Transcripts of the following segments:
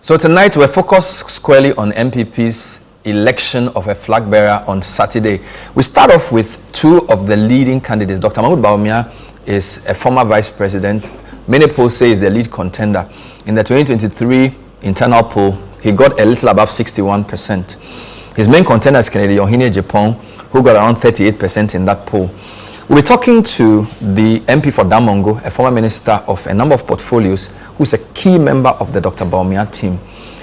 So tonight we're focused squarely on NPP's election of a flag bearer on Saturday. We start off with two of the leading candidates. Dr. Bawumia is a former vice president. Many polls say he's the lead contender. In the 2023 internal poll, he got a little above 61%. His main contender is Agyapong, who got around 38% in that poll. We'll be talking to the MP for Damongo, a former minister of a number of portfolios, who's a key member of the Dr. Bawumia team.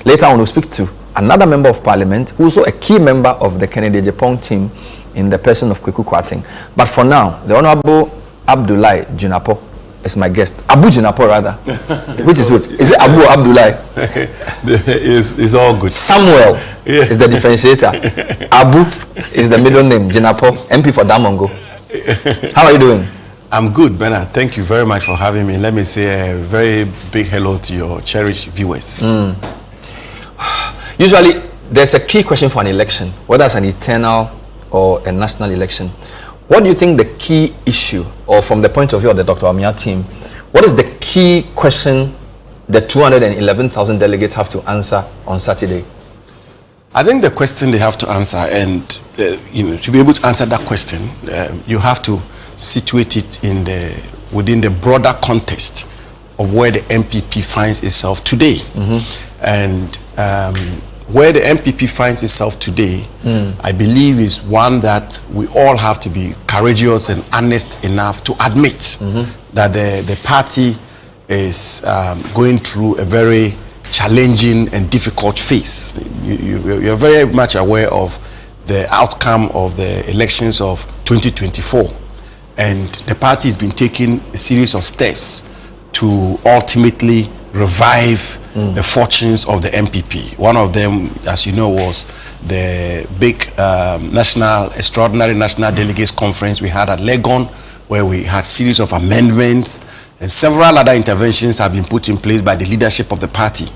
Later on, we'll speak to another member of parliament, who's also a key member of the Agyapong team in the person of Kweku Kwarteng. But for now, the Honorable Abdullahi Junapo is my guest. Abu Junapo, rather. Which is which? Is it Abu or Abdullahi? It's all good. Samuel is the differentiator. Abu is the middle name. Junapo, MP for Damongo. How are you doing? I'm good, Bernard. Thank you very much for having me. Let me say a very big hello to your cherished viewers. Usually, there's a key question for an election, whether it's an internal or a national election. What do you think the key issue, or from the point of view of the Dr. Bawumia team, what is the key question the 211,000 delegates have to answer on Saturday? I think the question they have to answer, and to be able to answer that question, you have to situate it within the broader context of where the NPP finds itself today. And where the NPP finds itself today, I believe, is one that we all have to be courageous and honest enough to admit that the party is going through a very challenging and difficult phase. You're very much aware of the outcome of the elections of 2024, and the party has been taking a series of steps to ultimately revive the fortunes of the NPP. One of them, as you know, was the big extraordinary national delegates conference we had at Legon, where we had series of amendments, and several other interventions have been put in place by the leadership of the party,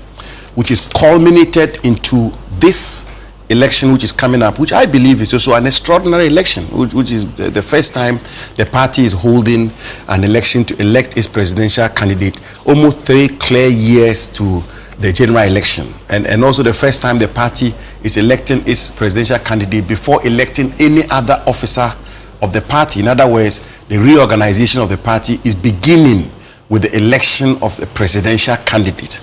which is culminated into this election which is coming up, which I believe is also an extraordinary election, which is the first time the party is holding an election to elect its presidential candidate almost 3 clear years to the general election, and also the first time the party is electing its presidential candidate before electing any other officer of the party. In other words, the reorganization of the party is beginning with the election of the presidential candidate.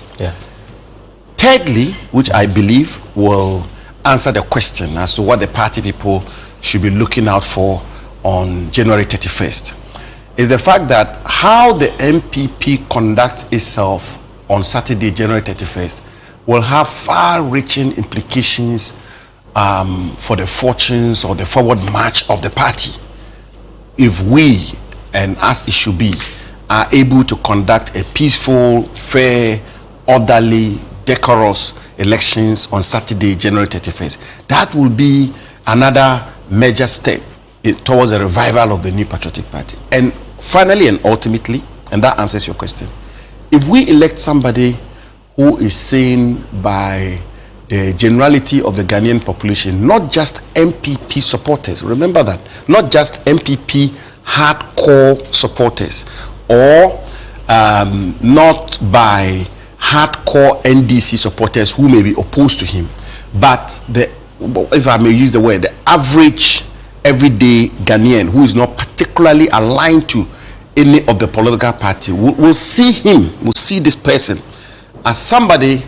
Thirdly, which I believe will answer the question as to what the party people should be looking out for on January 31st, is the fact that how the NPP conducts itself on Saturday, January 31st, will have far-reaching implications for the fortunes or the forward march of the party. If we, and as it should be, are able to conduct a peaceful, fair, orderly, decorous elections on Saturday, January 31st, that will be another major step towards a revival of the New Patriotic Party. And finally and ultimately, and that answers your question, if we elect somebody who is seen by the generality of the Ghanaian population, not just NPP supporters, remember that, not just NPP hardcore supporters, or not by hardcore NDC supporters who may be opposed to him, but if I may use the word, the average everyday Ghanaian who is not particularly aligned to any of the political party will see him, will see this person as somebody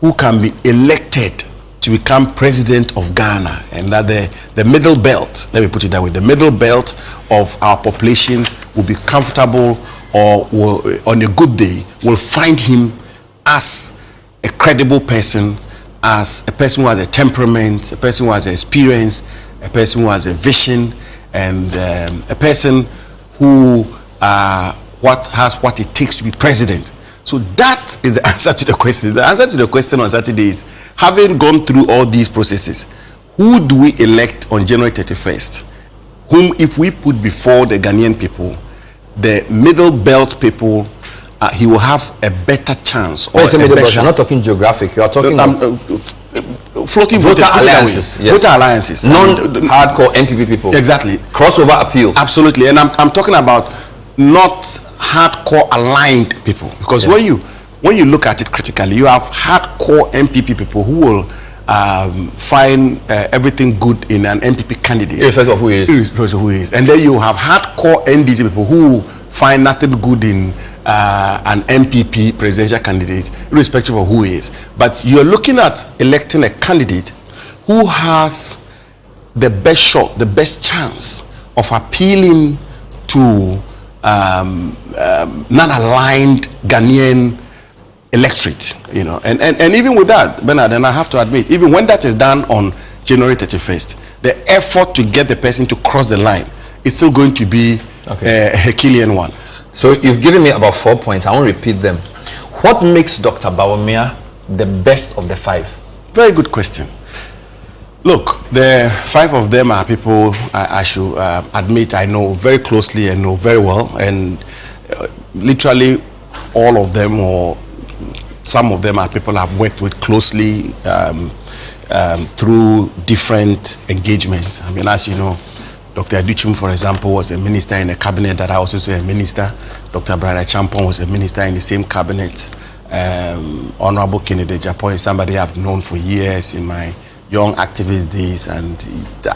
who can be elected to become president of Ghana, and that the middle belt, let me put it that way, the middle belt of our population will be comfortable, or will, on a good day, will find him as a credible person, as a person who has a temperament, a person who has experience, a person who has a vision, and a person who has what it takes to be president. So that is the answer to the question. The answer to the question on Saturday is, having gone through all these processes, who do we elect on January 31st? Whom, if we put before the Ghanaian people, the middle belt people, he will have a better chance. Or you're not talking geographic, you are talking floating voter alliances. Voter alliances. Non-hardcore NPP people. Exactly. Crossover appeal. Absolutely. And I'm talking about not hardcore aligned people. Because when you when you look at it critically, you have hardcore NPP people who will find everything good in an NPP candidate. Irrespective of who he is. Irrespective of who he is. And then you have hardcore NDC people who find nothing good in an NPP presidential candidate, irrespective of who he is. But you're looking at electing a candidate who has the best shot, the best chance of appealing to non-aligned Ghanaian electorate, you know, and even with that, Bernard, and I have to admit, even when that is done on January 31st, the effort to get the person to cross the line is still going to be a Herculean one. So you've given me about 4 points. I won't repeat them. What makes Dr. Bawumia the best of the 5? Very good question. Look, the 5 of them are people I should admit I know very closely and know very well, and literally all of them, or some of them, are people I've worked with closely through different engagements. I mean, as you know, Dr. Agyapong, for example, was a minister in a cabinet that I was also a minister. Dr. Agyapong was a minister in the same cabinet. Honorable Kennedy Agyapong is somebody I've known for years in my young activist days, and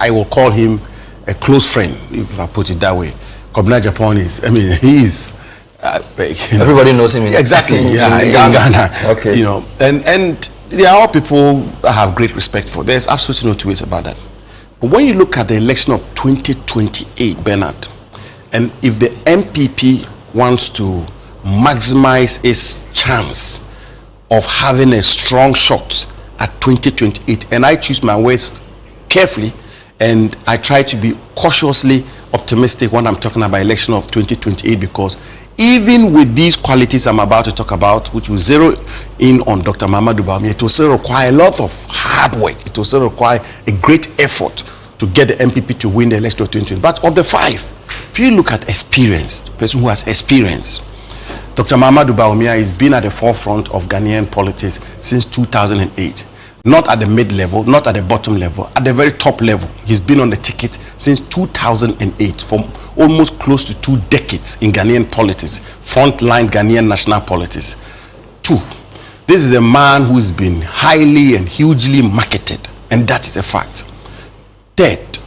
I will call him a close friend, if I put it that way. Agyapong is, I mean, he's everybody knows him exactly in Ghana. Okay. You know, and they are all people I have great respect for. There's absolutely no two ways about that. But when you look at the election of 2028, Bernard, and if the NPP wants to maximize its chance of having a strong shot at 2028, and I choose my words carefully, and I try to be cautiously optimistic when I'm talking about election of 2028, because even with these qualities I'm about to talk about, which will zero in on Dr. Mahamudu Bawumia, it will still require a lot of hard work. It will still require a great effort to get the NPP to win the election of 2020. But of the 5, if you look at experience, the person who has experience, Dr. Mahamudu Bawumia has been at the forefront of Ghanaian politics since 2008. Not at the mid-level, not at the bottom level, at the very top level. He's been on the ticket since 2008, for almost close to 2 decades in Ghanaian politics, frontline Ghanaian national politics. 2, this is a man who's been highly and hugely marketed, and that is a fact. 3rd,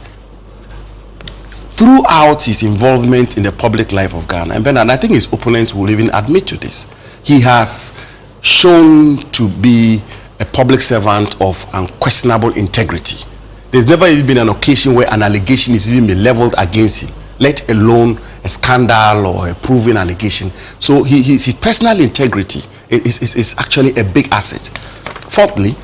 throughout his involvement in the public life of Ghana, and I think his opponents will even admit to this, he has shown to be a public servant of unquestionable integrity. There's never even been an occasion where an allegation is even been leveled against him, let alone a scandal or a proven allegation. So his personal integrity is actually a big asset. 4thly,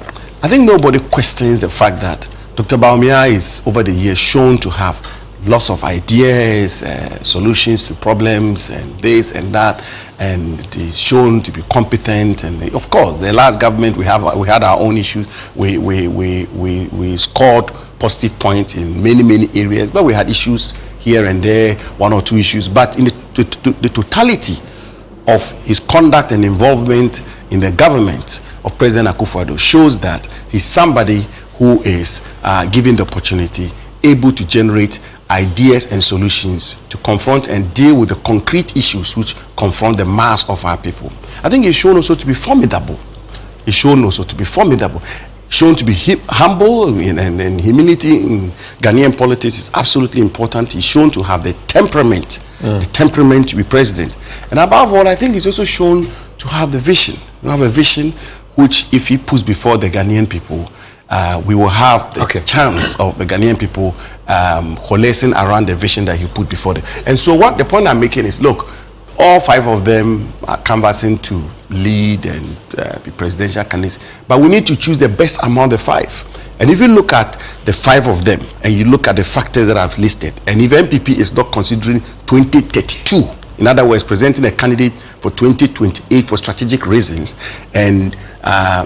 I think nobody questions the fact that Dr. Bawumia is, over the years, shown to have lots of ideas, solutions to problems, and this and that, and it is shown to be competent. And of course, the last government we had our own issues. We scored positive points in many areas, but we had issues here and there, 1 or 2 issues. But in the totality of his conduct and involvement in the government of President Akufo-Addo shows that he's somebody who is given the opportunity, able to generate ideas and solutions to confront and deal with the concrete issues which confront the mass of our people. I think he's shown also to be formidable. He's shown also to be formidable. Shown to be humble, and humility in Ghanaian politics is absolutely important. He's shown to have the temperament to be president. And above all, I think he's also shown to have the vision. To have a vision which, if he puts before the Ghanaian people, we will have the chance of the Ghanaian people coalescing around the vision that he put before them. And so what the point I'm making is, look, all 5 of them are canvassing to lead and be presidential candidates, but we need to choose the best among the 5. And if you look at the 5 of them, and you look at the factors that I've listed, and if NPP is not considering 2032, in other words, presenting a candidate for 2028 for strategic reasons, and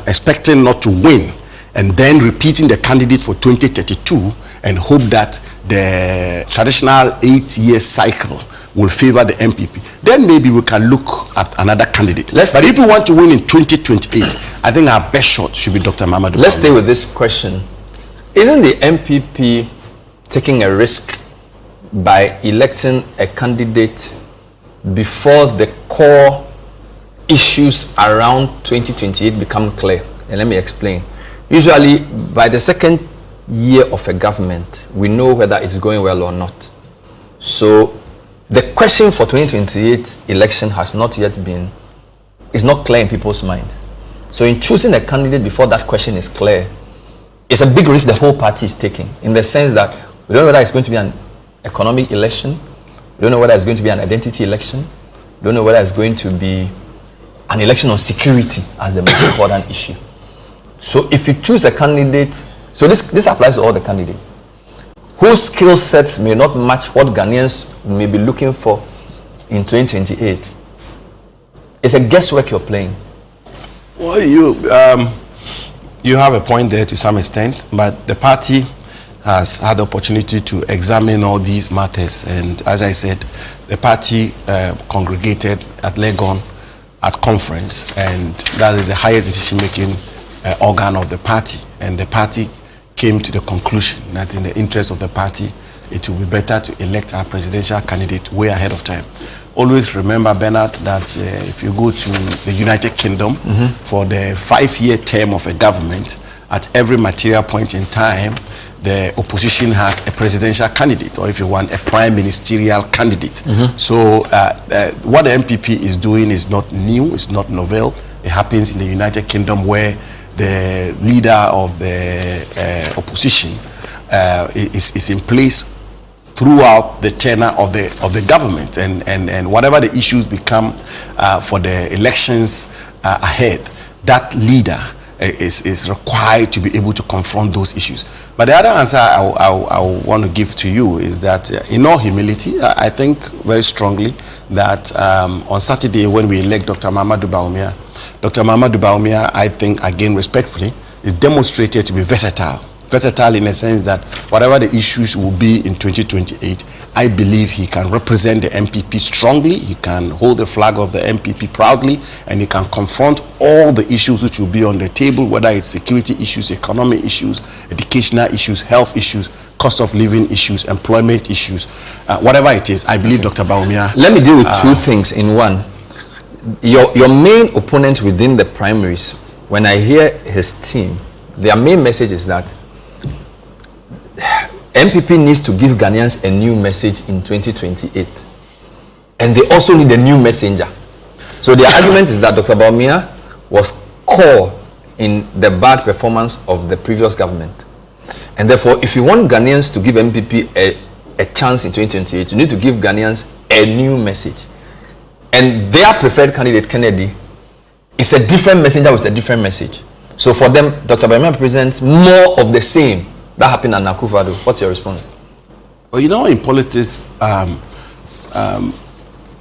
expecting not to win, and then repeating the candidate for 2032 and hope that the traditional 8-year cycle will favor the NPP, then maybe we can look at another candidate. But if we want to win in 2028, I think our best shot should be Dr. Mahamudu Bawumia. Let's stay with this question. Isn't the NPP taking a risk by electing a candidate before the core issues around 2028 become clear. And let me explain. Usually, by the second year of a government, we know whether it's going well or not. So, the question for 2028 election has not yet been, is not clear in people's minds. So, in choosing a candidate before that question is clear, it's a big risk the whole party is taking, in the sense that we don't know whether it's going to be an economic election, we don't know whether it's going to be an identity election, we don't know whether it's going to be an election on security as the most important issue. So if you choose a candidate, so this applies to all the candidates, whose skill sets may not match what Ghanaians may be looking for in 2028, it's a guesswork you're playing. Well, you have a point there to some extent, but the party has had the opportunity to examine all these matters, and as I said, the party congregated at Legon at conference, and that is the highest decision-making organ of the party, and the party came to the conclusion that in the interest of the party, it will be better to elect our presidential candidate way ahead of time. Always remember, Bernard, that if you go to the United Kingdom for the 5-year term of a government, at every material point in time, the opposition has a presidential candidate, or if you want, a prime ministerial candidate. So what the NPP is doing is not new, it's not novel. It happens in the United Kingdom, where the leader of the opposition is in place throughout the tenure of the government, and whatever the issues become for the elections ahead, that leader is required to be able to confront those issues. But the other answer I want to give to you is that in all humility, I think very strongly that on Saturday, when we elect Dr. Bawumia, I think, again respectfully, is demonstrated to be versatile in a sense that whatever the issues will be in 2028, I believe he can represent the NPP strongly, he can hold the flag of the NPP proudly, and he can confront all the issues which will be on the table, whether it's security issues, economic issues, educational issues, health issues, cost of living issues, employment issues, whatever it is. I believe Dr. Bawumia. Let me deal with two things in one. Your main opponent within the primaries, when I hear his team, their main message is that NPP needs to give Ghanaians a new message in 2028, and they also need a new messenger. So their argument is that Dr. Bawumia was core in the bad performance of the previous government, and therefore if you want Ghanaians to give NPP a chance in 2028, you need to give Ghanaians a new message. And their preferred candidate, Kennedy, is a different messenger with a different message. So for them, Dr. Bawumia presents more of the same. That happened at Akufo-Addo. What's your response? Well, you know, in politics,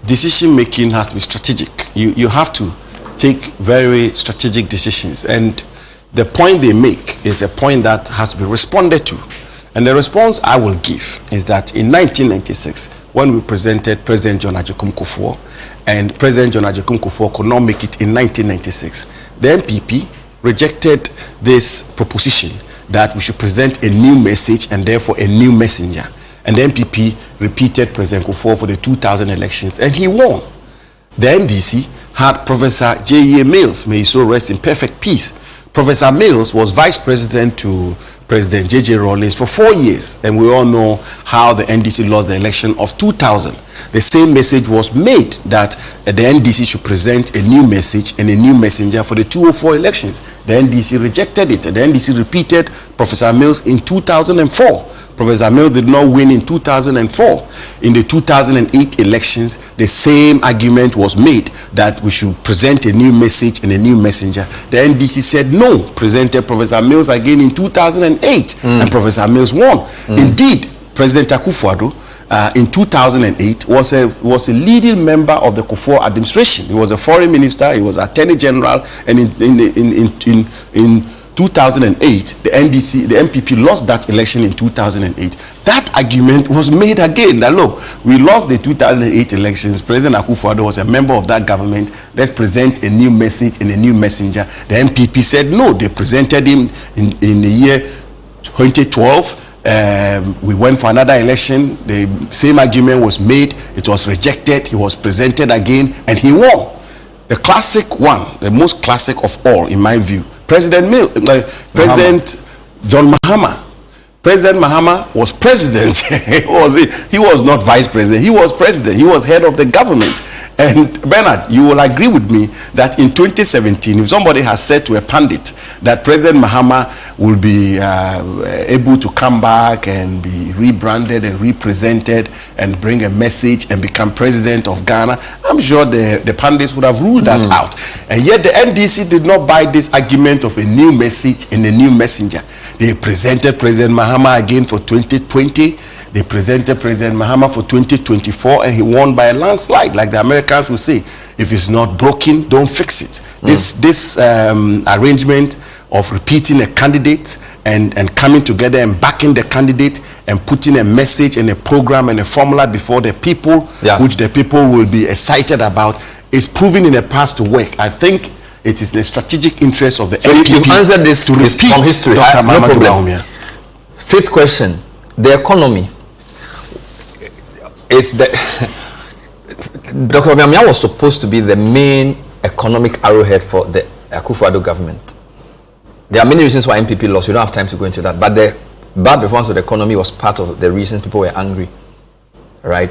decision making has to be strategic. You have to take very strategic decisions, and the point they make is a point that has to be responded to. And the response I will give is that in 1996, when we presented President John Agyapong Kufuor, and President John Agyapong Kufuor could not make it in 1996, the NPP rejected this proposition that we should present a new message and therefore a new messenger. And the NPP repeated President Kufuor for the 2000 elections, and he won. The NDC had Professor J.E.A. Mills, may he so rest in perfect peace. Professor Mills was vice president to President J.J. Rawlings for 4 years, and we all know how the NDC lost the election of 2000. The same message was made that the NDC should present a new message and a new messenger for the 2004 elections. The NDC rejected it, and the NDC repeated Professor Mills in 2004. Professor Mills did not win in 2004. In the 2008 elections, the same argument was made that we should present a new message and a new messenger. The NDC said no, presented Professor Mills again in 2008, and Professor Mills won. Indeed, President Akufo-Addo in 2008 was a leading member of the Kufuor administration. He was a foreign minister, he was attorney general, and in 2008, the NPP lost that election in 2008. That argument was made again, that look, we lost the 2008 elections. President Akufo-Addo was a member of that government. Let's present a new message and a new messenger. The NPP said no. They presented him in the year 2012. We went for another election. The same argument was made. It was rejected. He was presented again, and he won. The classic one, the most classic of all, in my view, President John Mahama. President Mahama was president. he was not vice president. He was president. He was head of the government. And Bernard, you will agree with me that in 2017, if somebody has said to a pundit that President Mahama will be able to come back and be rebranded and represented and bring a message and become president of Ghana, I'm sure the pundits would have ruled that out. And yet the NDC did not buy this argument of a new message and a new messenger. They presented President Mahama again for 2020. They presented President Mahama for 2024, and he won by a landslide. Like the Americans will say, if it's not broken, don't fix it. This arrangement of repeating a candidate and coming together and backing the candidate and putting a message and a program and a formula before the people, which the people will be excited about, is proving in the past to work. I think it is the strategic interest of the NPP. You've answered this to repeat from history. Dr. No problem. Bawumia. Fifth question: the economy is the Dr. Bawumia was supposed to be the main economic arrowhead for the Akufo-Addo government. There are many reasons why NPP lost. We don't have time to go into that. But the bad performance of the economy was part of the reasons people were angry. Right?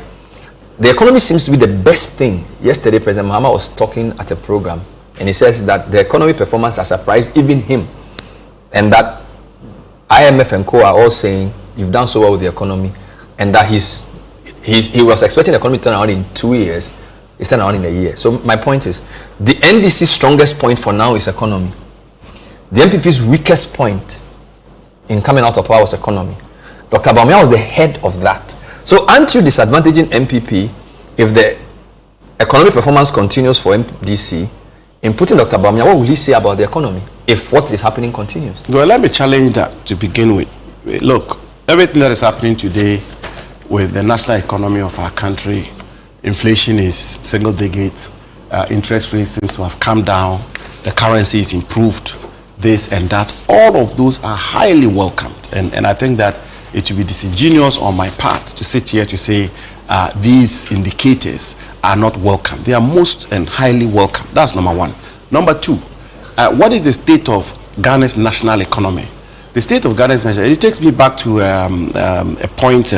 The economy seems to be the best thing. Yesterday, President Mahama was talking at a program, and he says that the economy performance has surprised even him, and that IMF and co are all saying you've done so well with the economy, and that he was expecting the economy to turn around in 2 years. It's turned around in a year. So my point is, the NDC's strongest point for now is economy. The NPP's weakest point in coming out of power was economy. Dr. Bawumia was the head of that. So aren't you disadvantaging NPP if the economic performance continues for NDC? In putting Dr. Bawumia, what will he say about the economy if what is happening continues? Well, let me challenge that to begin with. Look, everything that is happening today with the national economy of our country, inflation is single digit, interest rates seem to have come down, the currency is improved, this and that. All of those are highly welcomed. And I think that it would be disingenuous on my part to sit here to say these indicators are not welcome. They are most and highly welcome. That's number one. Number two, what is the state of Ghana's national economy? The state of Ghana's national, it takes me back to a point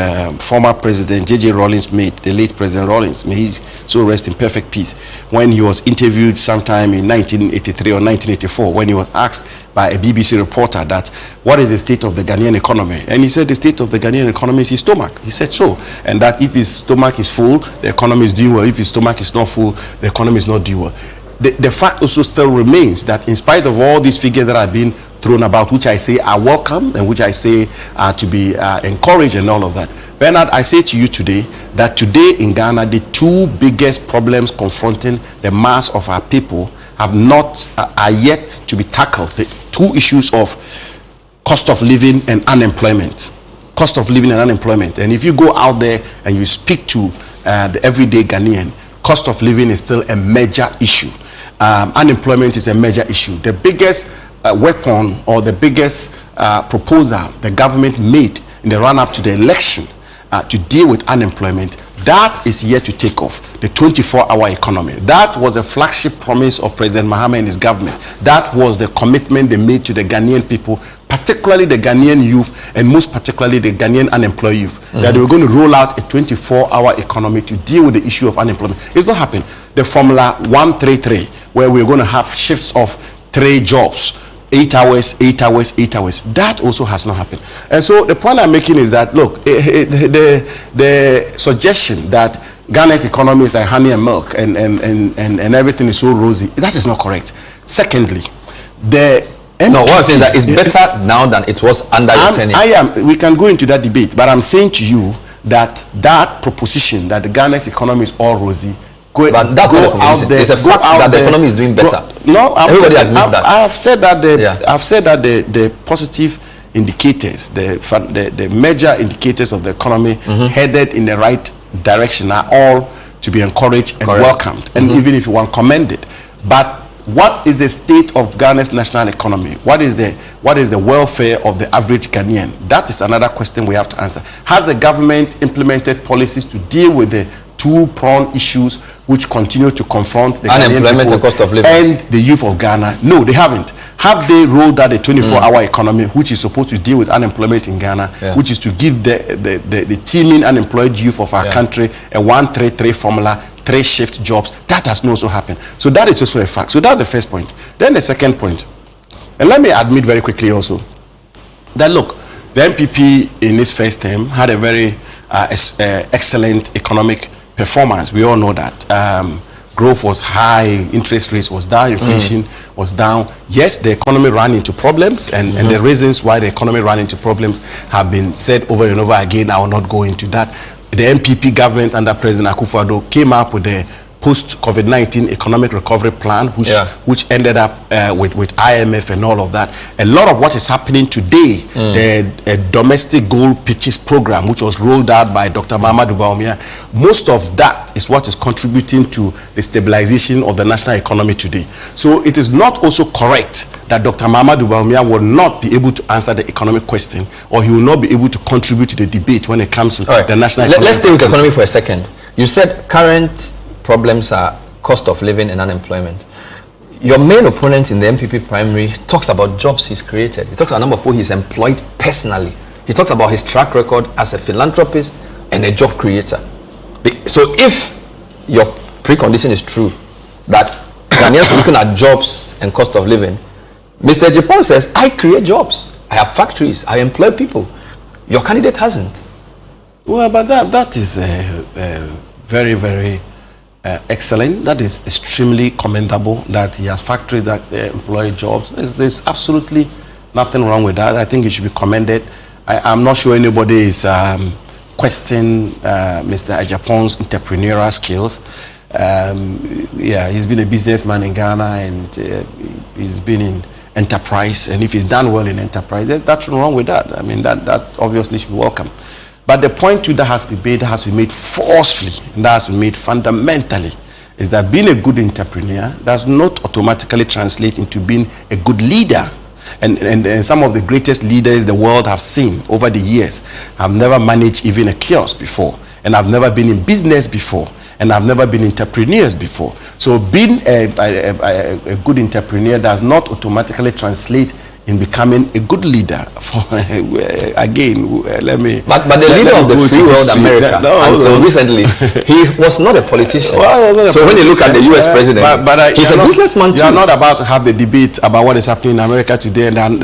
former President J.J. Rawlings made, the late President Rawlings, may he so rest in perfect peace, when he was interviewed sometime in 1983 or 1984, when he was asked by a BBC reporter that, what is the state of the Ghanaian economy? And he said the state of the Ghanaian economy is his stomach. He said so. And that if his stomach is full, the economy is doing well. If his stomach is not full, the economy is not doing well. The fact also still remains that in spite of all these figures that have been thrown about, which I say are welcome and which I say are to be encouraged and all of that, Bernard, I say to you today that today in Ghana, the two biggest problems confronting the mass of our people have not are yet to be tackled. The two issues of cost of living and unemployment. Cost of living and unemployment. And if you go out there and you speak to the everyday Ghanaian, cost of living is still a major issue. Unemployment is a major issue. The biggest weapon or the biggest proposal the government made in the run-up to the election to deal with unemployment, that is yet to take off. The 24-hour economy. That was a flagship promise of President Mahama and his government. That was the commitment they made to the Ghanaian people, particularly the Ghanaian youth, and most particularly the Ghanaian unemployed youth, that they were going to roll out a 24-hour economy to deal with the issue of unemployment. It's not happened. The Formula 133, where we're going to have shifts of 3 jobs, 8 hours, 8 hours, 8 hours. That also has not happened. And so the point I'm making is that, look, the suggestion that Ghana's economy is like honey and milk and everything is so rosy, that is not correct. Secondly, what I'm saying is that it's better now than it was under your tenure. We can go into that debate, but I'm saying to you that that proposition that the Ghana's economy is all rosy, but that's not the out there. It's a fact that the economy is doing better. Everybody admits that. I've said that the positive indicators, the major indicators of the economy headed in the right direction are all to be encouraged and welcomed, and even if you want commended. But what is the state of Ghana's national economy? What is the welfare of the average Ghanaian? That is another question we have to answer. Has the government implemented policies to deal with the two-pronged issues, which continue to confront the unemployment and cost of living and the youth of Ghana? No, they haven't. Have they rolled out a 24-hour economy which is supposed to deal with unemployment in Ghana, which is to give the teeming unemployed youth of our country a 1-3-3 formula, 3-shift jobs? That has not also happened. So that is also a fact. So that's the first point. Then the second point, and let me admit very quickly also that look, the NPP in its first term had a very excellent economic performance. We all know that. Growth was high, interest rates was down, inflation was down. Yes, the economy ran into problems, and the reasons why the economy ran into problems have been said over and over again. I will not go into that. The NPP government under President Akufo-Addo came up with the post-COVID-19 economic recovery plan, which ended up with IMF and all of that. A lot of what is happening today, the domestic gold pitches program, which was rolled out by Dr. Bawumia, most of that is what is contributing to the stabilization of the national economy today. So it is not also correct that Dr. Bawumia will not be able to answer the economic question, or he will not be able to contribute to the debate when it comes to the national economy. Let's stay with the economy for a second. You said current problems are cost of living and unemployment. Your main opponent in the NPP primary talks about jobs he's created. He talks about a number of people he's employed personally. He talks about his track record as a philanthropist and a job creator. So if your precondition is true, that Ghanaians are looking at jobs and cost of living, Mr. Agyapong says, I create jobs. I have factories. I employ people. Your candidate hasn't. Well, but that is very, very excellent. That is extremely commendable that he has factories that employ jobs. There's absolutely nothing wrong with that. I think it should be commended. I'm not sure anybody is questioning Mr. Agyapong's entrepreneurial skills. He's been a businessman in Ghana, and he's been in enterprise, and if he's done well in enterprise, there's nothing wrong with that. I mean, that obviously should be welcome. But the point too that has to be made forcefully, and that has to be made fundamentally, is that being a good entrepreneur does not automatically translate into being a good leader. And some of the greatest leaders the world have seen over the years have never managed even a kiosk before, and have never been in business before, and I've never been entrepreneurs before. So being a good entrepreneur does not automatically translate in becoming a good leader. Again, let me. But the leader of the free world, America, until recently, he was not a politician. So when you look at the U.S. president, he's a businessman too. You are not about to have the debate about what is happening in America today, and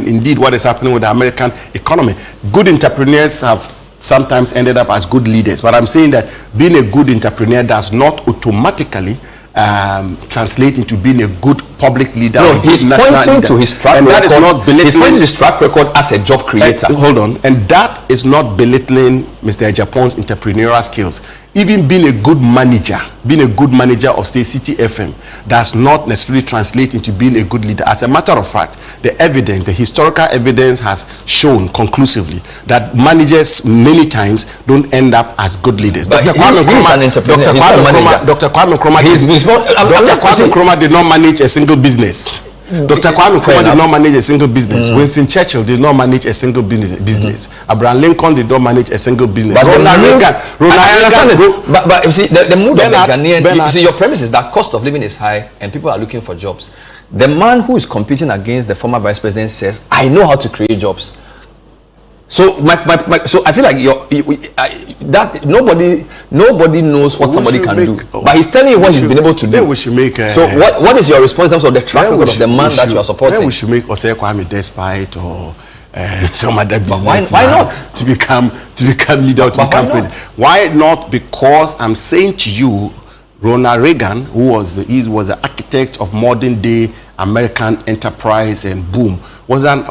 indeed what is happening with the American economy. Good entrepreneurs have sometimes ended up as good leaders, but I'm saying that being a good entrepreneur does not automatically translate into being a good public leader. No, he's pointing to his track record. That is not belittling. He's pointing to his track record as a job creator. Hold on, and that is not belittling Mr. Agyapong's entrepreneurial skills. Even being a good manager of, say, City FM, does not necessarily translate into being a good leader. As a matter of fact, the historical evidence has shown conclusively that managers many times don't end up as good leaders. But he's an entrepreneur. Dr. Kwame Nkrumah did not manage a single business. Dr. Kwame Nkrumah did not manage a single business. Winston Churchill did not manage a single business. Abraham Lincoln did not manage a single business. But you see, the mood of the Ghanaian, you see, your premise is that cost of living is high and people are looking for jobs. The man who is competing against the former vice president says, I know how to create jobs. So so I feel like that nobody knows what somebody can do, but he's telling you what he's been able to do. We should make so what is your response in terms of the track record of the man that you are supporting? Then we should make Osei Kwame Despite or some other business. Why not to become leader or to become president? Why not? Because I'm saying to you, Ronald Reagan, who was the architect of modern day American enterprise and boom, was an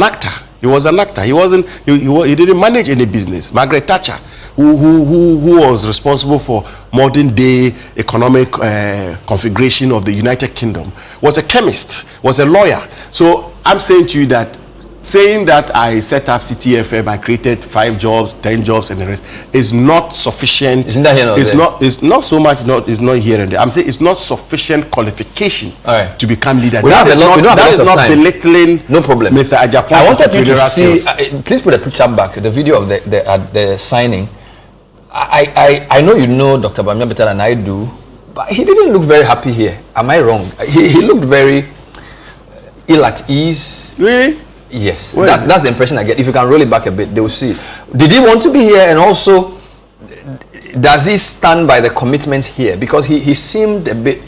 actor. He was an actor. He didn't manage any business. Margaret Thatcher, who was responsible for modern day economic configuration of the United Kingdom, was a chemist, was a lawyer. So I'm saying to you that saying that I set up CTFM, I created 5 jobs, 10 jobs, and the rest is not sufficient. Isn't that here or there? It's not so much. It's not here and there. I'm saying it's not sufficient qualification to become leader. That is not belittling. No problem, Mr. Agyapong. I wanted you to see. Please put the picture back. The video of the signing. I know you know Dr. Bawumia better than I do, but he didn't look very happy here. Am I wrong? He looked very ill at ease. Really? Yes. That's the impression I get. If you can roll it back a bit, they will see. Did he want to be here? And also, does he stand by the commitment here? Because he seemed a bit...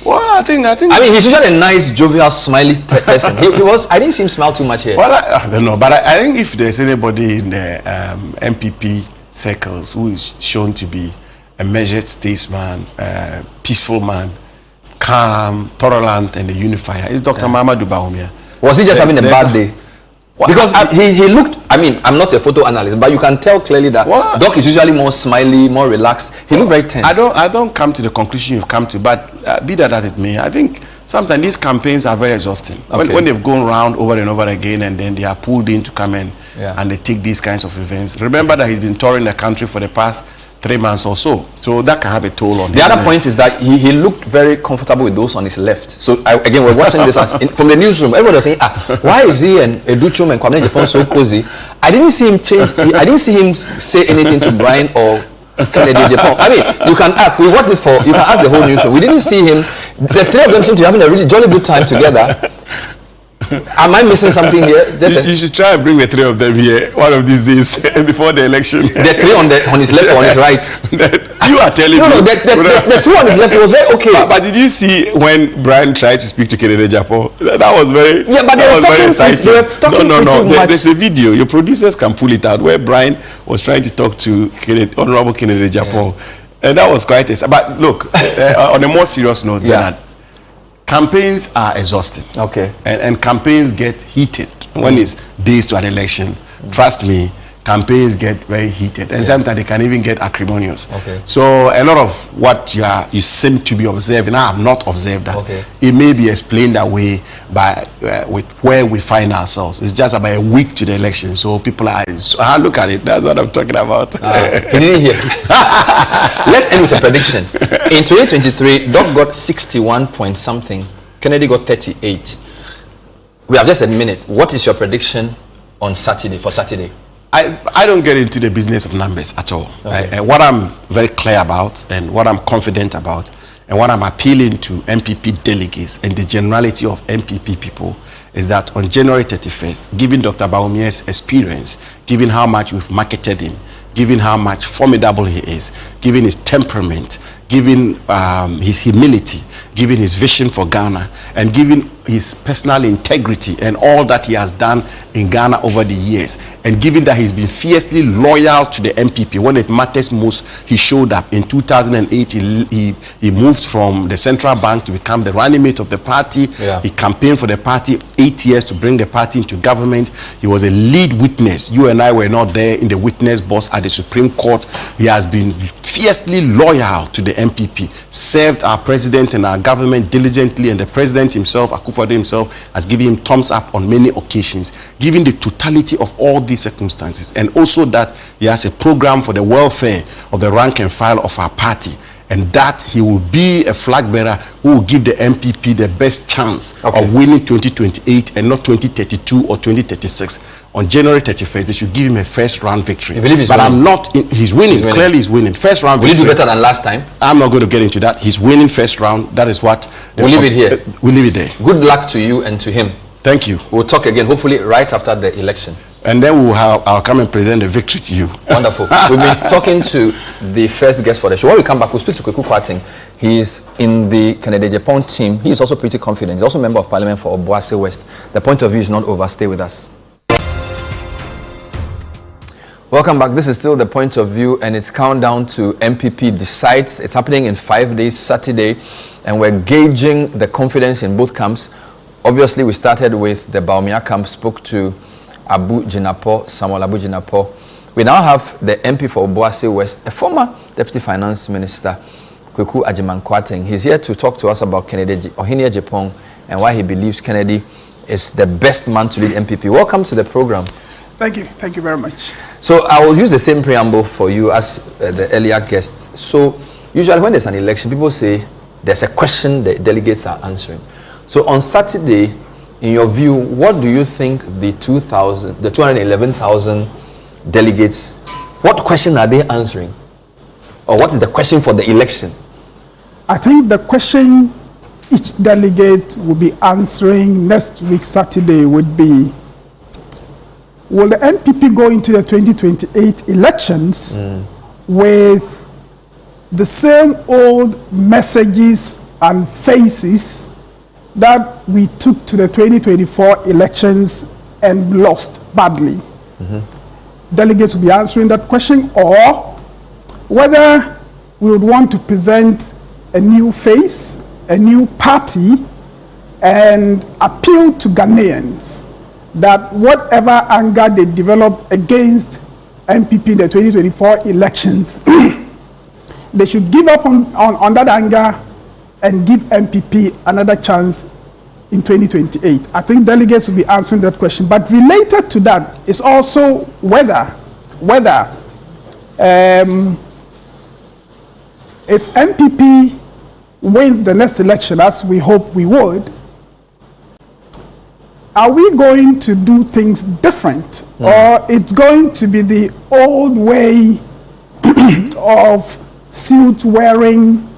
Well, I think. I mean, he's usually a nice, jovial, smiley person. He was. I didn't see him smile too much here. Well, I don't know, but I think if there's anybody in the NPP circles who is shown to be a measured statesman, peaceful man, calm, tolerant, and a unifier, it's Dr. Mahamudu Bawumia. Was he just having a bad day? Because he looked, I mean, I'm not a photo analyst, but you can tell clearly that Doc is usually more smiley, more relaxed. He looked very tense. I don't come to the conclusion you've come to, but be that as it may, I think sometimes these campaigns are very exhausting. Okay. When they've gone round over and over again, and then they are pulled in to come in, and they take these kinds of events. Remember that he's been touring the country for the past 3 months or so that can have a toll on him. The other point is that he looked very comfortable with those on his left. So again, we're watching this from the newsroom. Everyone was saying, why is he and Educhum and Kwame Agyapong so cozy? I didn't see him change. I didn't see him say anything to Brian or Kennedy Agyapong. I mean, you can ask. We watched it for. You can ask the whole newsroom. We didn't see him. The three of them seem to be having a really jolly good time together. Am I missing something here? You should try and bring the three of them here one of these days before the election. The three on his left or on his right? You are telling me. No, the two on his left, it was very okay. But did you see when Brian tried to speak to Kennedy Agyapong? That was very. Yeah, but they were talking no. There's a video. Your producers can pull it out where Brian was trying to talk to Honorable Kennedy Agyapong, and that was quite. But look, on a more serious note, Bernard, campaigns are exhausting. Okay. And campaigns get heated when it's days to an election. Trust me, campaigns get very heated, and sometimes they can even get acrimonious. Okay. So a lot of what you seem to be observing, I have not observed that. Okay. It may be explained away by with where we find ourselves. It's just about a week to the election, so people are. So look at it. That's what I'm talking about. He didn't hear. Let's end with a prediction. In 2023, Doc got 61 point something. Kennedy got 38. We have just a minute. What is your prediction on Saturday? For Saturday. I don't get into the business of numbers at all. Okay. What I'm very clear about, and what I'm confident about, and what I'm appealing to NPP delegates and the generality of NPP people is that on January 31st, given Dr. Bawumia's experience, given how much we've marketed him, given how much formidable he is, given his temperament, given his humility, given his vision for Ghana, and given his personal integrity and all that he has done in Ghana over the years, and given that he's been fiercely loyal to the NPP when it matters most. He showed up in 2008. He moved from the central bank to become the running mate of the party. He campaigned for the party 8 years to bring the party into government. He was a lead witness. You and I were not there in the witness box at the Supreme Court. He has been fiercely loyal to the NPP, served our president and our government diligently, and the president himself, Akufo-Addo himself, has given him thumbs up on many occasions, given the totality of all these circumstances, and also that he has a program for the welfare of the rank and file of our party, and that he will be a flag bearer who will give the NPP the best chance of winning 2028 and not 2032 or 2036. On January 31st, they should give him a first round victory. You believe he's winning? I'm not. He's winning. Clearly, he's winning. First round victory. Will he do better than last time? I'm not going to get into that. He's winning first round. That is what. We'll leave it here. We'll leave it there. Good luck to you and to him. Thank you. We'll talk again, hopefully right after the election. And then I'll come and present the victory to you. Wonderful. We've been talking to the first guest for the show. When we come back, we'll speak to Kweku Kwarteng. He is in the Kennedy Agyapong team. He is also pretty confident. He's also a member of parliament for Obuasi West. The point of view is not over. Stay with us. Welcome back. This is still the point of view, and it's countdown to NPP decides. It's happening in 5 days, Saturday, and we're gauging the confidence in both camps. Obviously, we started with the Bawumia camp, spoke to Samuel Abu Jinapor. We now have the MP for Obuasi West, a former Deputy Finance Minister, Kweku Kwarteng. He's here to talk to us about Kennedy Agyapong and why he believes Kennedy is the best man to lead NPP. Welcome to the program. Thank you. Thank you very much. So I will use the same preamble for you as the earlier guests. So usually when there's an election, people say there's a question the delegates are answering. So on Saturday, in your view, what do you think the 211,000 delegates, what question are they answering? Or what is the question for the election? I think the question each delegate will be answering next week, Saturday, would be, will the NPP go into the 2028 elections with the same old messages and faces that we took to the 2024 elections and lost badly? Delegates will be answering that question, or whether we would want to present a new face, a new party, and appeal to Ghanaians that whatever anger they develop against NPP in the 2024 elections, they should give up on that anger and give NPP another chance in 2028. I think delegates will be answering that question. But related to that is also whether if NPP wins the next election, as we hope we would, are we going to do things different? Or it's going to be the old way of suit wearing,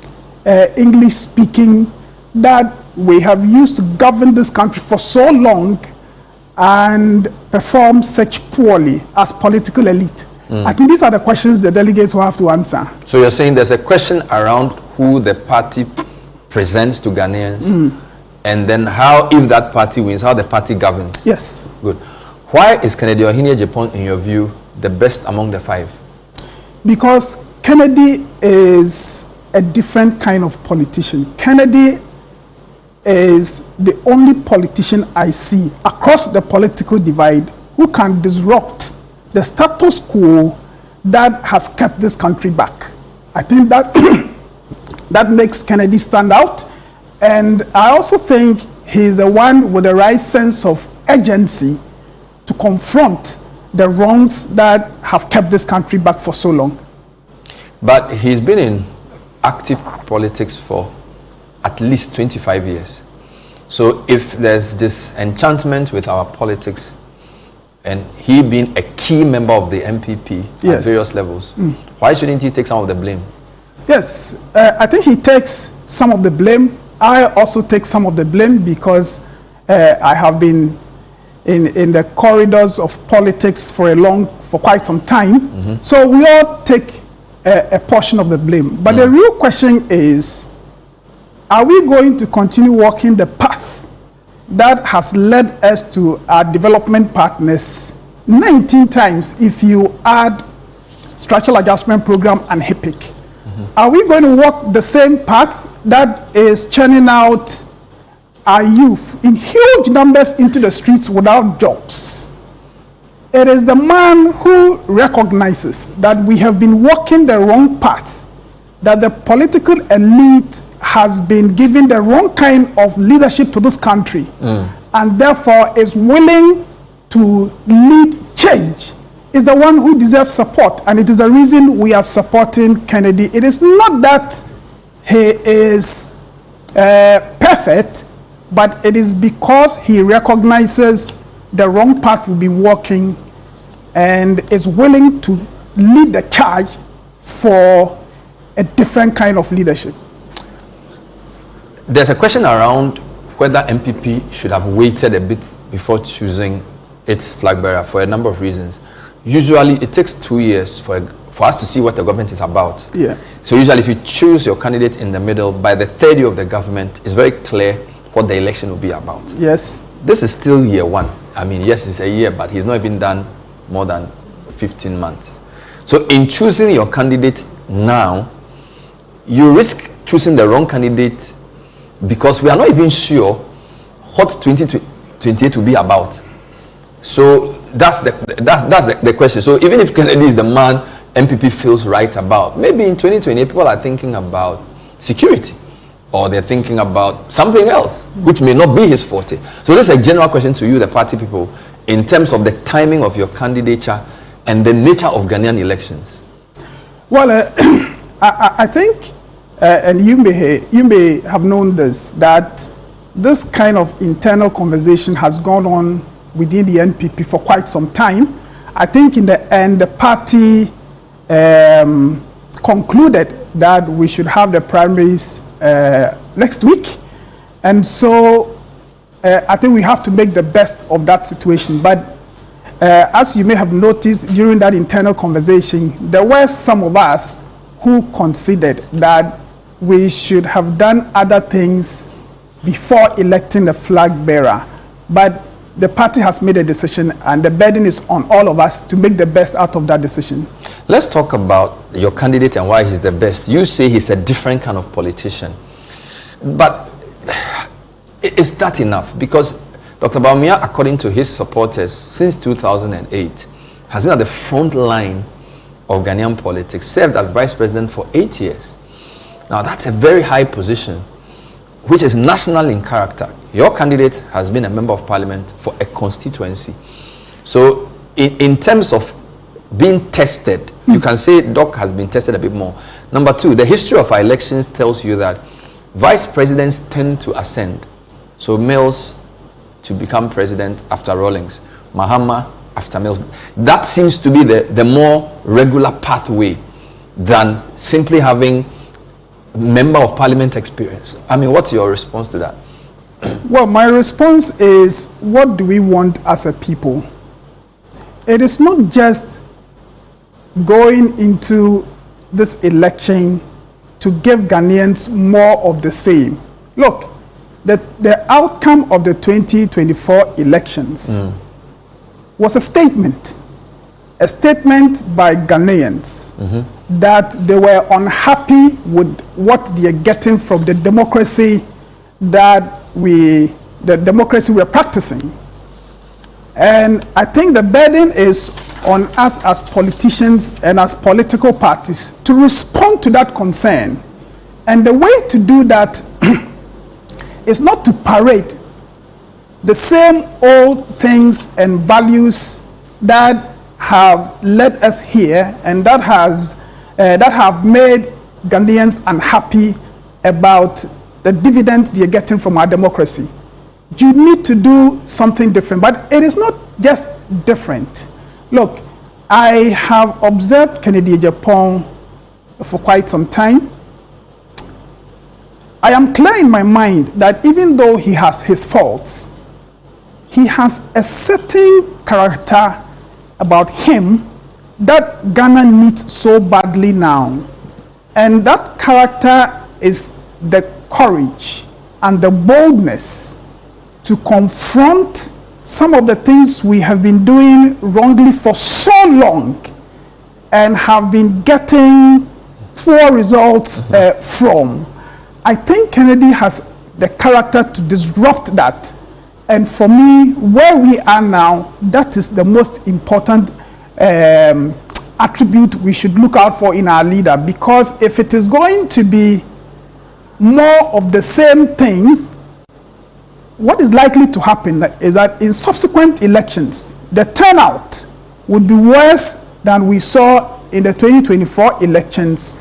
English speaking that we have used to govern this country for so long and perform such poorly as political elite? I think these are the questions the delegates will have to answer. So you're saying there's a question around who the party presents to Ghanaians, and then how, if that party wins, how the party governs. Yes. Good. Why is Kennedy Agyapong, in your view, the best among the five? Because Kennedy is a different kind of politician. Kennedy is the only politician I see across the political divide who can disrupt the status quo that has kept this country back. I think that that makes Kennedy stand out. And I also think he's the one with the right sense of urgency to confront the wrongs that have kept this country back for so long. But he's been in active politics for at least 25 years. So if there's this enchantment with our politics, and he being a key member of the NPP at various levels, why shouldn't he take some of the blame? Yes, I think he takes some of the blame. I also take some of the blame because I have been in the corridors of politics for quite some time. So we all take a portion of the blame. But the real question is, are we going to continue walking the path that has led us to our development partners 19 times if you add structural adjustment program and HIPIC? Are we going to walk the same path that is churning out our youth in huge numbers into the streets without jobs? It is the man who recognizes that we have been walking the wrong path, that the political elite has been given the wrong kind of leadership to this country, and therefore is willing to lead change, is the one who deserves support. And it is the reason we are supporting Kennedy. It is not that he is perfect, but it is because he recognizes the wrong path we'll be walking and is willing to lead the charge for a different kind of leadership. There's a question around whether NPP should have waited a bit before choosing its flag bearer for a number of reasons. Usually it takes 2 years for us to see what the government is about. Yeah. So usually if you choose your candidate in the middle, by the third year of the government, it's very clear what the election will be about. Yes. This is still year one. I mean, yes, it's a year, but he's not even done more than 15 months. So in choosing your candidate now, you risk choosing the wrong candidate because we are not even sure what 2028 will be about. So that's the question. So even if Kennedy is the man NPP feels right about, maybe in 2028 people are thinking about security, or they're thinking about something else which may not be his forte. So this is a general question to you, the party people, in terms of the timing of your candidature and the nature of Ghanaian elections. Well, I think, and you may have known this, that this kind of internal conversation has gone on within the NPP for quite some time. I think in the end, the party concluded that we should have the primaries next week. And so I think we have to make the best of that situation. But as you may have noticed during that internal conversation, there were some of us who considered that we should have done other things before electing the flag bearer. But the party has made a decision, and the burden is on all of us to make the best out of that decision. Let's talk about your candidate and why he's the best. You say he's a different kind of politician. But is that enough? Because Dr. Bawumia, according to his supporters, since 2008, has been at the front line of Ghanaian politics, served as vice president for 8 years. Now, that's a very high position, which is national in character. Your candidate has been a member of parliament for a constituency. So in terms of being tested, you can say Doc has been tested a bit more. Number two, the history of our elections tells you that vice presidents tend to ascend. So Mills to become president after Rawlings, Mahama after Mills. That seems to be the more regular pathway than simply having member of parliament experience. I mean, what's your response to that? Well, my response is, what do we want as a people? It is not just going into this election to give Ghanaians more of the same. Look, the outcome of the 2024 elections was a statement by Ghanaians that they were unhappy with what they are getting from the democracy that we're practicing. And I think the burden is on us as politicians and as political parties to respond to that concern. And the way to do that is not to parade the same old things and values that have led us here and that have made Ghanaians unhappy about the dividends they're getting from our democracy. You need to do something different, but it is not just different. Look, I have observed Kennedy Agyapong for quite some time. I am clear in my mind that even though he has his faults, he has a certain character about him that Ghana needs so badly now. And that character is the courage and the boldness to confront some of the things we have been doing wrongly for so long and have been getting poor results from. I think Kennedy has the character to disrupt that. And for me, where we are now, that is the most important attribute we should look out for in our leader. Because if it is going to be more of the same things, what is likely to happen is that in subsequent elections, the turnout would be worse than we saw in the 2024 elections.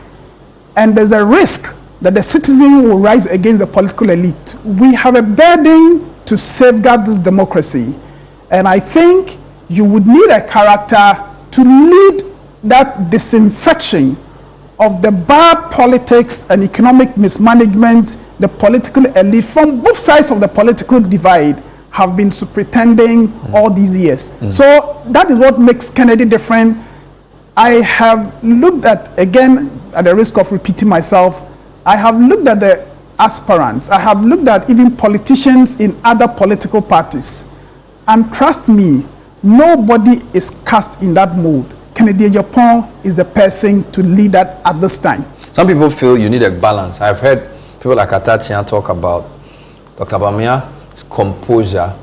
And there's a risk that the citizen will rise against the political elite. We have a burden to safeguard this democracy. And I think you would need a character to lead that disinfection of the bad politics and economic mismanagement the political elite from both sides of the political divide have been superintending all these years. So that is what makes Kennedy different. I have looked at, again, at the risk of repeating myself, I have looked at the aspirants. I have looked at even politicians in other political parties. And trust me, nobody is cast in that mold. Kennedy Agyapong is the person to lead that at this time. Some people feel you need a balance. I've heard people like Atachian talk about Dr. Bawumia's composure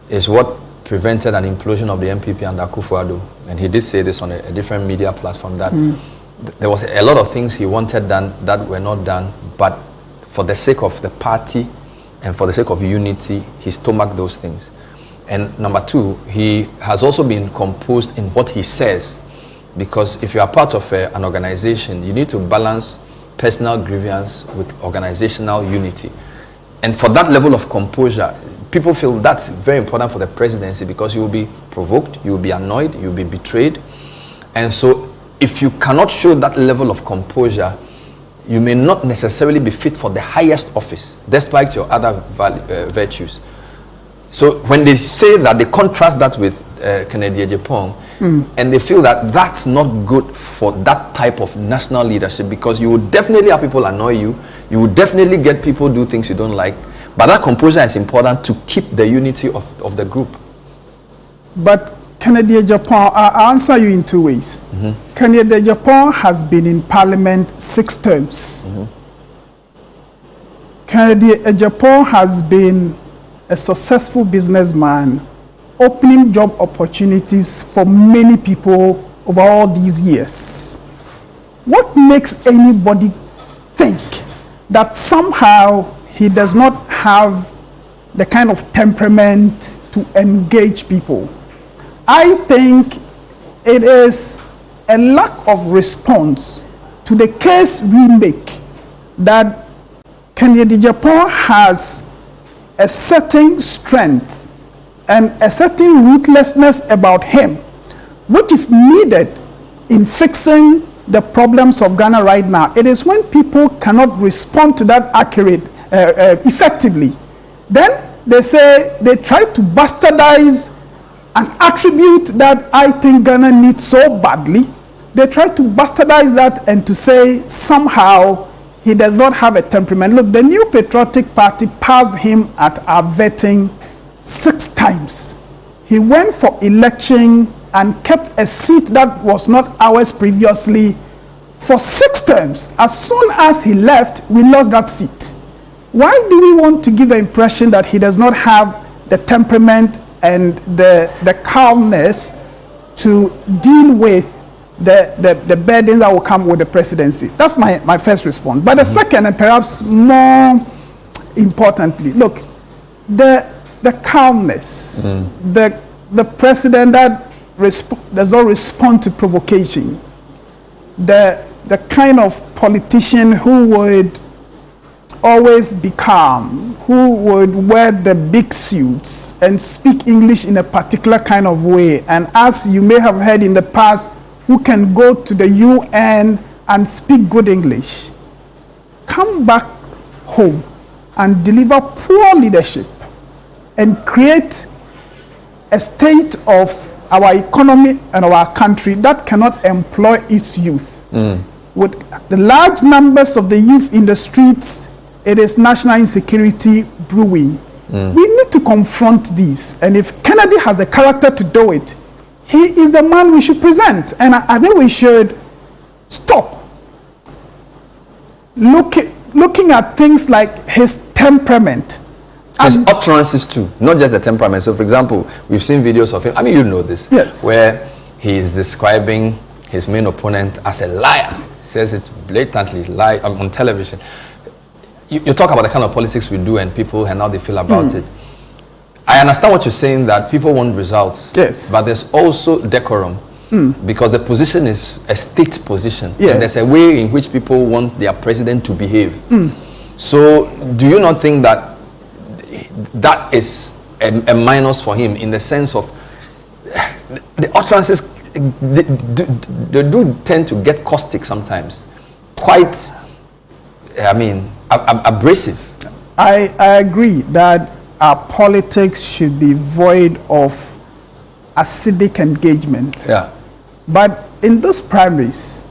is what prevented an implosion of the NPP under Akufo-Addo. And he did say this on a different media platform, that there was a lot of things he wanted done that were not done, but for the sake of the party and for the sake of unity, he stomached those things. And number two, he has also been composed in what he says, because if you are part of an organization, you need to balance personal grievance with organizational unity. And for that level of composure, people feel that's very important for the presidency, because you will be provoked, you will be annoyed, you will be betrayed. And so if you cannot show that level of composure, you may not necessarily be fit for the highest office, despite your other virtues. So when they say that, they contrast that with Kennedy Agyapong, and they feel that that's not good for that type of national leadership, because you will definitely have people annoy you, you will definitely get people do things you don't like, but that composure is important to keep the unity of the group. But Kennedy Agyapong, I'll answer you in two ways. Kennedy Agyapong has been in Parliament 6 terms. Kennedy Agyapong has been a successful businessman, opening job opportunities for many people over all these years. What makes anybody think that somehow he does not have the kind of temperament to engage people? I think it is a lack of response to the case we make that Kennedy Agyapong has a certain strength and a certain ruthlessness about him, which is needed in fixing the problems of Ghana right now. It is when people cannot respond to that effectively. Then they say, they try to bastardize an attribute that I think Ghana needs so badly. They try to bastardize that and to say somehow he does not have a temperament. Look, the New Patriotic Party passed him at our vetting 6 times. He went for election and kept a seat that was not ours previously for 6 terms. As soon as he left, we lost that seat. Why do we want to give the impression that he does not have the temperament and the calmness to deal with the burdens that will come with the presidency? That's my first response. But the second, and perhaps more importantly, look, the calmness, the president that does not respond to provocation, the kind of politician who would always be calm, who would wear the big suits and speak English in a particular kind of way, and as you may have heard in the past, who can go to the UN and speak good English, come back home and deliver poor leadership and create a state of our economy and our country that cannot employ its youth. With the large numbers of the youth in the streets, it is national insecurity brewing. We need to confront these, and if Kennedy has the character to do it, he is the man we should present. And I think we should stop looking at things like his temperament. His utterances too, not just the temperament. So for example, we've seen videos of him, I mean, you know this, yes, where he is describing his main opponent as a liar. He says it blatantly, on television. You talk about the kind of politics we do and people and how they feel about it. I understand what you're saying, that people want results. Yes. But there's also decorum. Because the position is a state position. Yes. And there's a way in which people want their president to behave. So do you not think that that is a minus for him, in the sense of the utterances, they do tend to get caustic sometimes. Quite, I mean, abrasive. I agree that our politics should be void of acidic engagement. Yeah. But in these primaries,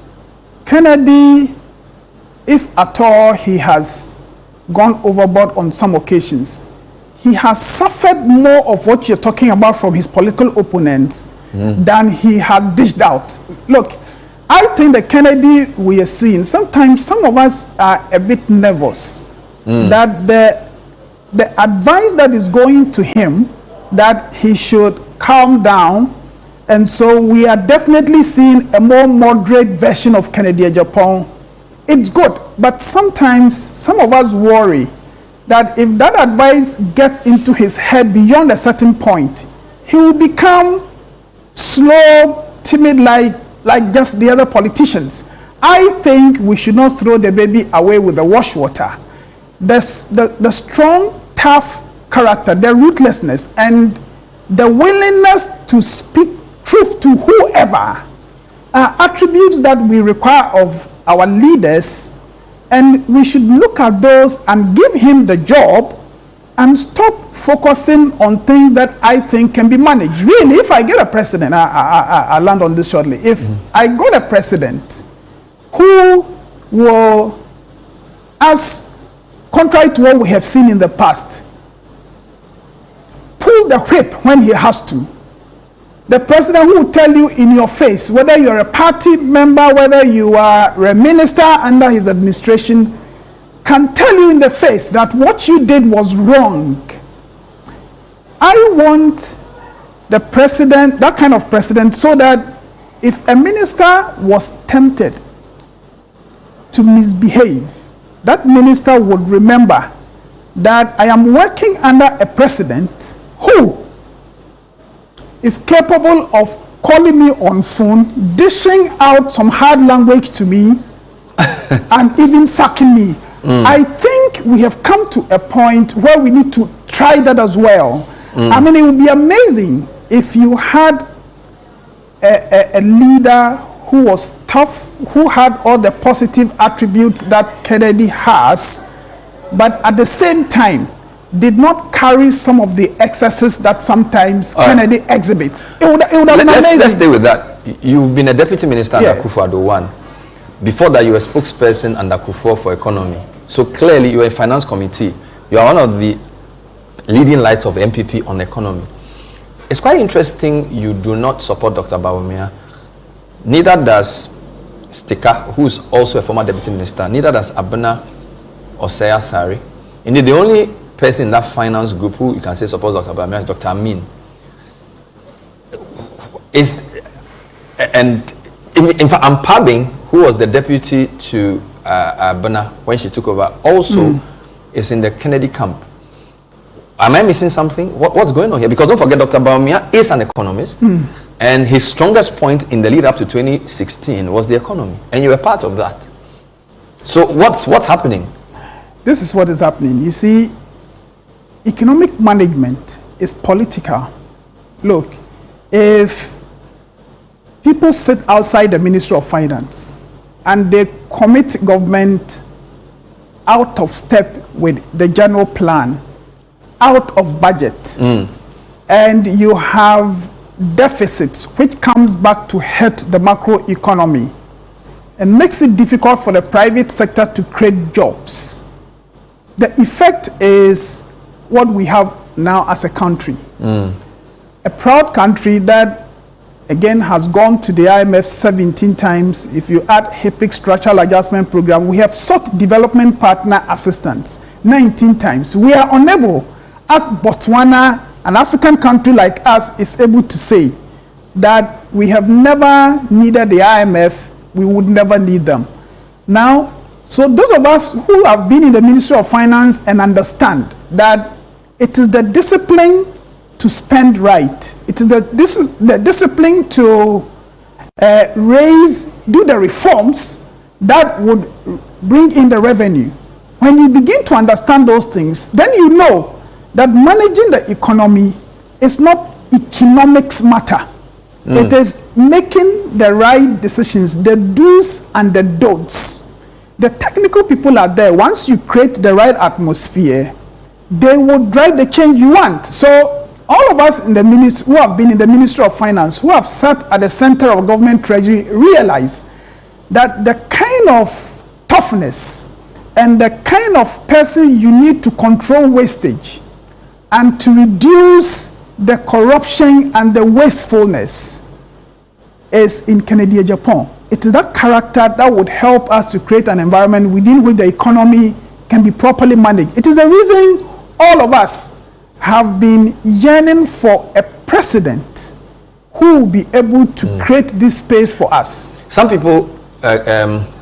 Kennedy, if at all he has gone overboard on some occasions, he has suffered more of what you're talking about from his political opponents than he has dished out. Look, I think the Kennedy we are seeing, sometimes some of us are a bit nervous that the advice that is going to him, that he should calm down, and so we are definitely seeing a more moderate version of Kennedy Agyapong. It's good, but sometimes some of us worry that if that advice gets into his head beyond a certain point, he will become slow, timid, like just the other politicians. I think we should not throw the baby away with the wash water. The strong, tough character, the ruthlessness, and the willingness to speak truth to whoever are attributes that we require of our leaders, and we should look at those and give him the job and stop focusing on things that I think can be managed. Really, if I get a president, I'll land on this shortly. If I got a president who will, as contrary to what we have seen in the past, pull the whip when he has to. The president who will tell you in your face, whether you're a party member, whether you are a minister under his administration, can tell you in the face that what you did was wrong. I want the president, that kind of president, so that if a minister was tempted to misbehave, that minister would remember that I am working under a president who is capable of calling me on phone, dishing out some hard language to me, and even sacking me. I think we have come to a point where we need to try that as well. I mean, it would be amazing if you had a leader who was tough, who had all the positive attributes that Kennedy has, but at the same time did not carry some of the excesses that sometimes Kennedy exhibits. It would have been amazing. Let's stay with that. You've been a deputy minister under Akufo-Addo 1. Before that, you were a spokesperson under Akufo for economy. So clearly, you are a finance committee. You are one of the leading lights of NPP on economy. It's quite interesting you do not support Dr. Bawumia. Neither does Stika, who is also a former deputy minister. Neither does Abena or Seya Sari. Indeed, the only person in that finance group who you can say supports Dr. Bawumia is Dr. Amin. And in fact, Ampabing, who was the deputy to Abena when she took over, also is in the Kennedy camp. Am I missing something? What's going on here? Because don't forget, Dr. Bawumia is an economist, and his strongest point in the lead up to 2016 was the economy, and you were part of that. So what's happening? This is what is happening. You see, economic management is political. Look, if people sit outside the Ministry of Finance and they commit government out of step with the general plan, out of budget, and you have deficits which comes back to hurt the macro economy and makes it difficult for the private sector to create jobs, the effect is what we have now as a country. A proud country that, again, has gone to the IMF 17 times. If you add HIPIC structural adjustment program, we have sought development partner assistance 19 times. We are unable, as Botswana, an African country like us, is able to say that we have never needed the IMF, we would never need them. Now, so those of us who have been in the Ministry of Finance and understand that it is the discipline to spend right, it is the discipline to do the reforms that would bring in the revenue. When you begin to understand those things, then you know that managing the economy is not economics matter. It is making the right decisions, the do's and the don'ts. The technical people are there. Once you create the right atmosphere, they will drive the change you want. So all of us in the who have been in the Ministry of Finance, who have sat at the center of government treasury, realize that the kind of toughness and the kind of person you need to control wastage and to reduce the corruption and the wastefulness is in Kennedy Agyapong. It is that character that would help us to create an environment within which the economy can be properly managed. It is a reason all of us have been yearning for a president who will be able to create this space for us. Some people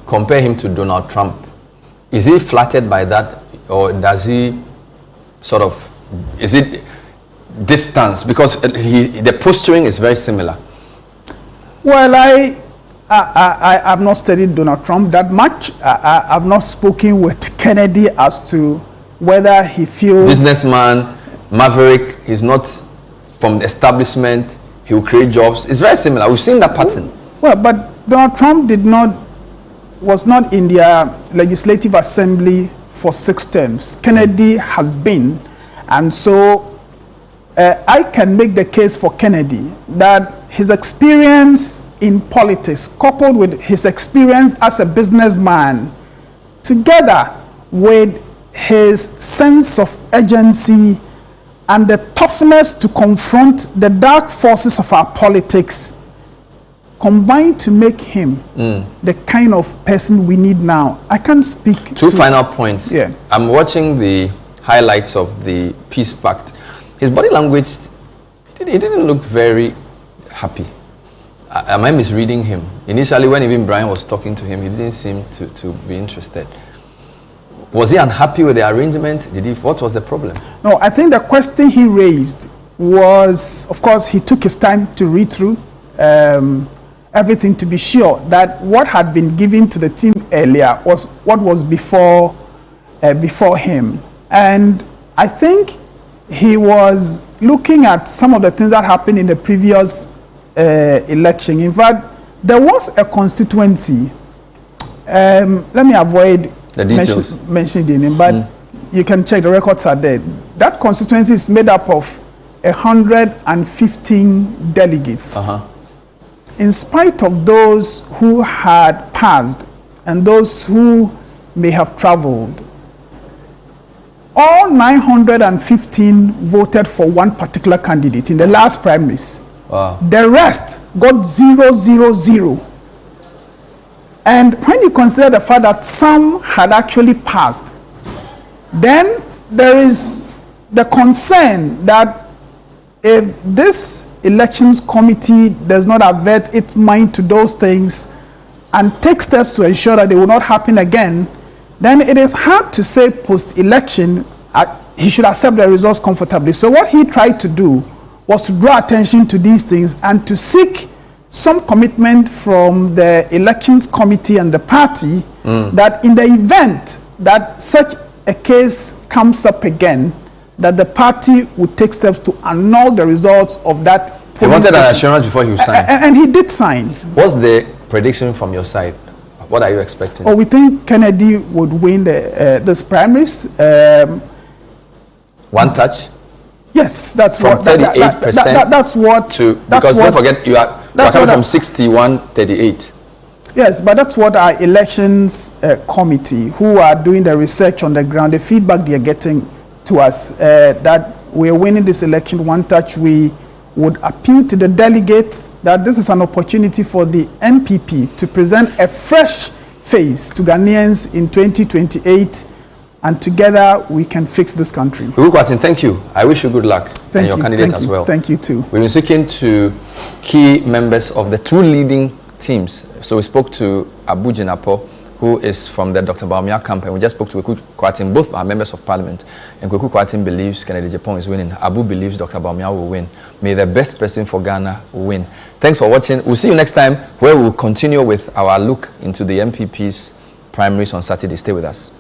compare him to Donald Trump. Is he flattered by that, or does he sort of, is it distance? Because the posturing is very similar. Well, I have not studied Donald Trump that much. I have not spoken with Kennedy as to whether he feels... Businessman, maverick, he's not from the establishment, he will create jobs. It's very similar. We've seen that pattern. Well, but Donald Trump was not in their legislative assembly for 6 terms. Kennedy has been, and so I can make the case for Kennedy that his experience in politics, coupled with his experience as a businessman, together with his sense of urgency and the toughness to confront the dark forces of our politics, combined to make him the kind of person we need now. I can't speak. Two final points. Yeah. I'm watching the highlights of the Peace Pact. His body language, he didn't look very happy. Am I misreading him? Initially, when even Brian was talking to him, he didn't seem to be interested. Was he unhappy with the arrangement? What was the problem? No, I think the question he raised was, of course, he took his time to read through everything to be sure that what had been given to the team earlier was what was before him. And I think he was looking at some of the things that happened in the previous election. In fact, there was a constituency. Let me avoid mentioning the name, but you can check, the records are there. That constituency is made up of 115 delegates. In spite of those who had passed and those who may have traveled, all 915 voted for one particular candidate in the last primaries. Wow. The rest got 0-0-0. And when you consider the fact that some had actually passed, then there is the concern that if this elections committee does not avert its mind to those things and take steps to ensure that they will not happen again, then it is hard to say post-election he should accept the results comfortably. So what he tried to do was to draw attention to these things and to seek some commitment from the elections committee and the party that in the event that such a case comes up again, that the party would take steps to annul the results of that. He wanted an assurance before he signed. And he did sign. What's the prediction from your side? What are you expecting? Oh, we think Kennedy would win this primaries. One touch? Yes, that's from what. 38%. That's what. Because don't forget, you are coming from 61-38. Yes, but that's what our elections committee, who are doing the research on the ground, the feedback they are getting to us, that we are winning this election one touch. We would appeal to the delegates that this is an opportunity for the NPP to present a fresh face to Ghanaians in 2028, and together we can fix this country. Thank you. I wish you good luck and your candidate as well. Thank you too. We've been speaking to key members of the 2 leading teams. So we spoke to Abu Jinapo, who is from the Dr. Bawumia camp, and we just spoke to Kweku Kwatin. Both are members of parliament, and Kweku Kwatin believes Kennedy Agyapong is winning. Abu believes Dr. Bawumia will win. May the best person for Ghana win. Thanks for watching. We'll see you next time, where we'll continue with our look into the NPP's primaries on Saturday. Stay with us.